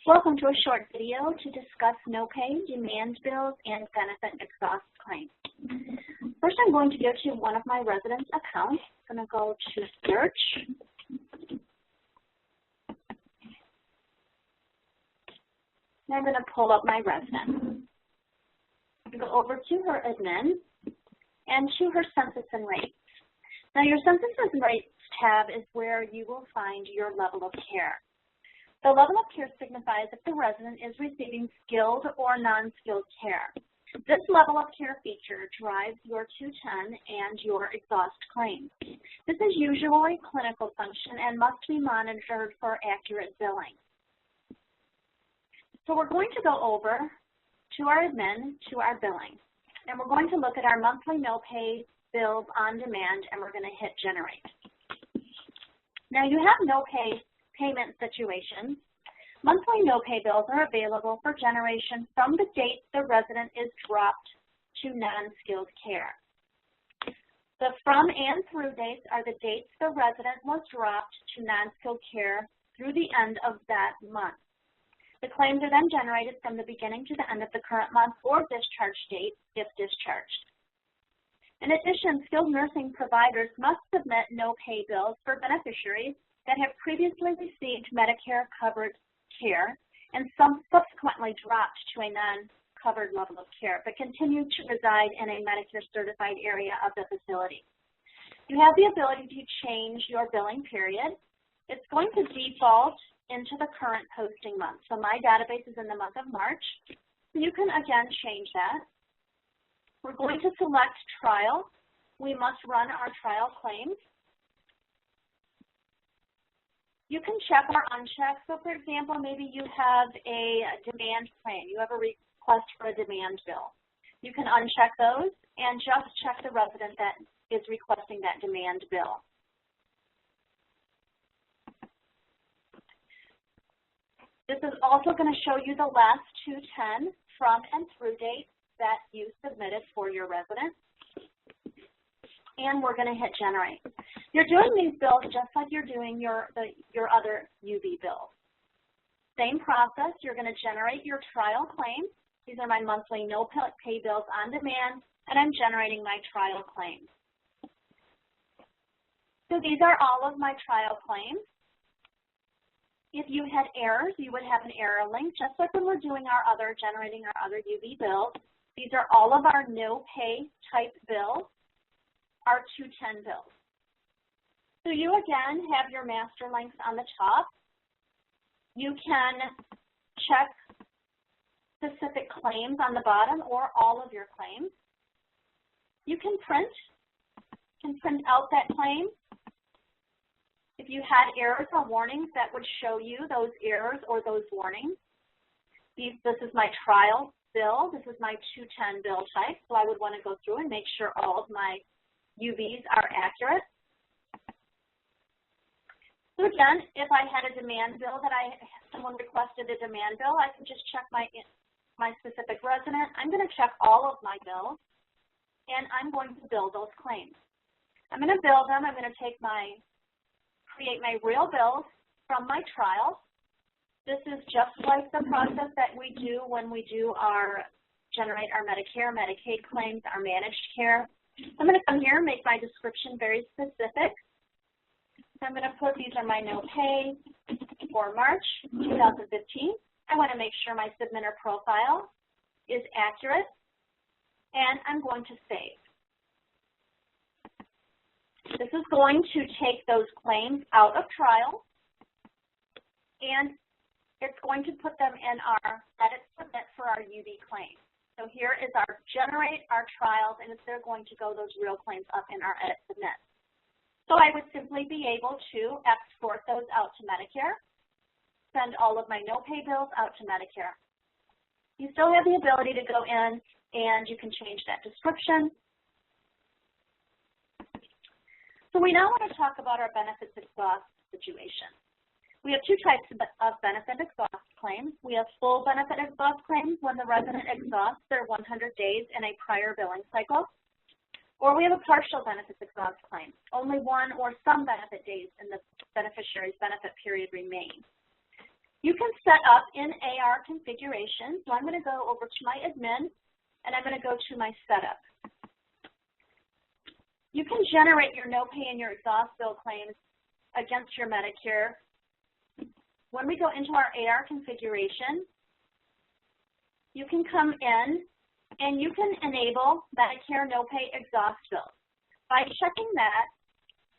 Welcome to a short video to discuss no-pay, demand bills, and benefit exhaust claims. First, I'm going to go to one of my residents' accounts. I'm going to go to search. And I'm going to pull up my resident. Go over to her admin and to her census and rates. Now, your census and rates tab is where you will find your level of care. The level of care signifies if the resident is receiving skilled or non-skilled care. This level of care feature drives your 210 and your exhaust claims. This is usually clinical function and must be monitored for accurate billing. So we're going to go over to our admin, to our billing, and we're going to look at our monthly no-pay bills on demand, and we're going to hit generate. Now you have no-pay payment situations. Monthly no-pay bills are available for generation from the date the resident is dropped to non-skilled care. The from and through dates are the dates the resident was dropped to non-skilled care through the end of that month. The claims are then generated from the beginning to the end of the current month or discharge date if discharged. In addition, skilled nursing providers must submit no-pay bills for beneficiaries that have previously received Medicare-covered care and some subsequently dropped to a non-covered level of care, but continue to reside in a Medicare-certified area of the facility. You have the ability to change your billing period. It's going to default into the current posting month. So my database is in the month of March. So you can, again, change that. We're going to select trial. We must run our trial claims. You can check or uncheck. So, for example, maybe you have a demand claim. You have a request for a demand bill. You can uncheck those and just check the resident that is requesting that demand bill. This is also going to show you the last 210 from and through dates that you submitted for your resident. And we're going to hit generate. You're doing these bills just like you're doing your other UV bills. Same process. You're going to generate your trial claims. These are my monthly no-pay bills on demand, and I'm generating my trial claims. So these are all of my trial claims. If you had errors, you would have an error link, just like when we're doing generating our other UV bills. These are all of our no-pay type bills, our 210 bills. So you, again, have your master links on the top. You can check specific claims on the bottom or all of your claims. You can print out that claim. If you had errors or warnings, that would show you those errors or those warnings. This is my trial bill. This is my 210 bill type. So I would want to go through and make sure all of my UVs are accurate. So again, if I had a demand bill someone requested a demand bill, I can just check my specific resident. I'm going to check all of my bills, and I'm going to bill those claims. I'm going to bill them. I'm going to create my real bills from my trial. This is just like the process that we do when we do generate our Medicare, Medicaid claims, our managed care. I'm going to come here and make my description very specific. So I'm going to put these are my no pay for March 2015. I want to make sure my submitter profile is accurate, and I'm going to save. This is going to take those claims out of trial, and it's going to put them in our edit submit for our UV claims. So here is our generate our trials, and they're going to go those real claims up in our edit submit. So I would simply be able to export those out to Medicare, send all of my no-pay bills out to Medicare. You still have the ability to go in and you can change that description. So we now want to talk about our benefits exhaust situation. We have two types of benefit exhaust claims. We have full benefit exhaust claims when the resident exhausts their 100 days in a prior billing cycle, or we have a partial benefits exhaust claim. Only one or some benefit days in the beneficiary's benefit period remain. You can set up in AR configuration. So I'm going to go over to my admin, and I'm going to go to my setup. You can generate your no pay and your exhaust bill claims against your Medicare. When we go into our AR configuration, you can come in and you can enable Medicare no pay exhaust bills. By checking that,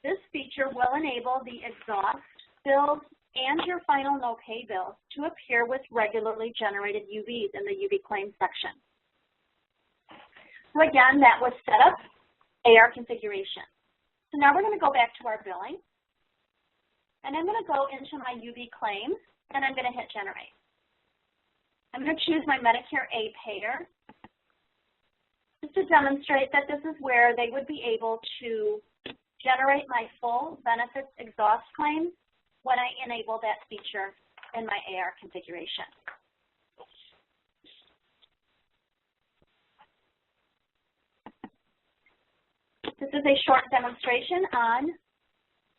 this feature will enable the exhaust bills and your final no pay bills to appear with regularly generated UVs in the UV claim section. So again, that was setup, AR configuration. So now we're going to go back to our billing, and I'm going to go into my UV claims, and I'm going to hit generate. I'm going to choose my Medicare A payer just to demonstrate that this is where they would be able to generate my full benefits exhaust claims when I enable that feature in my AR configuration. This is a short demonstration on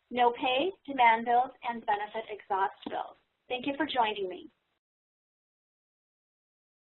no pay, demand bills, and benefit exhaust bills. Thank you for joining me.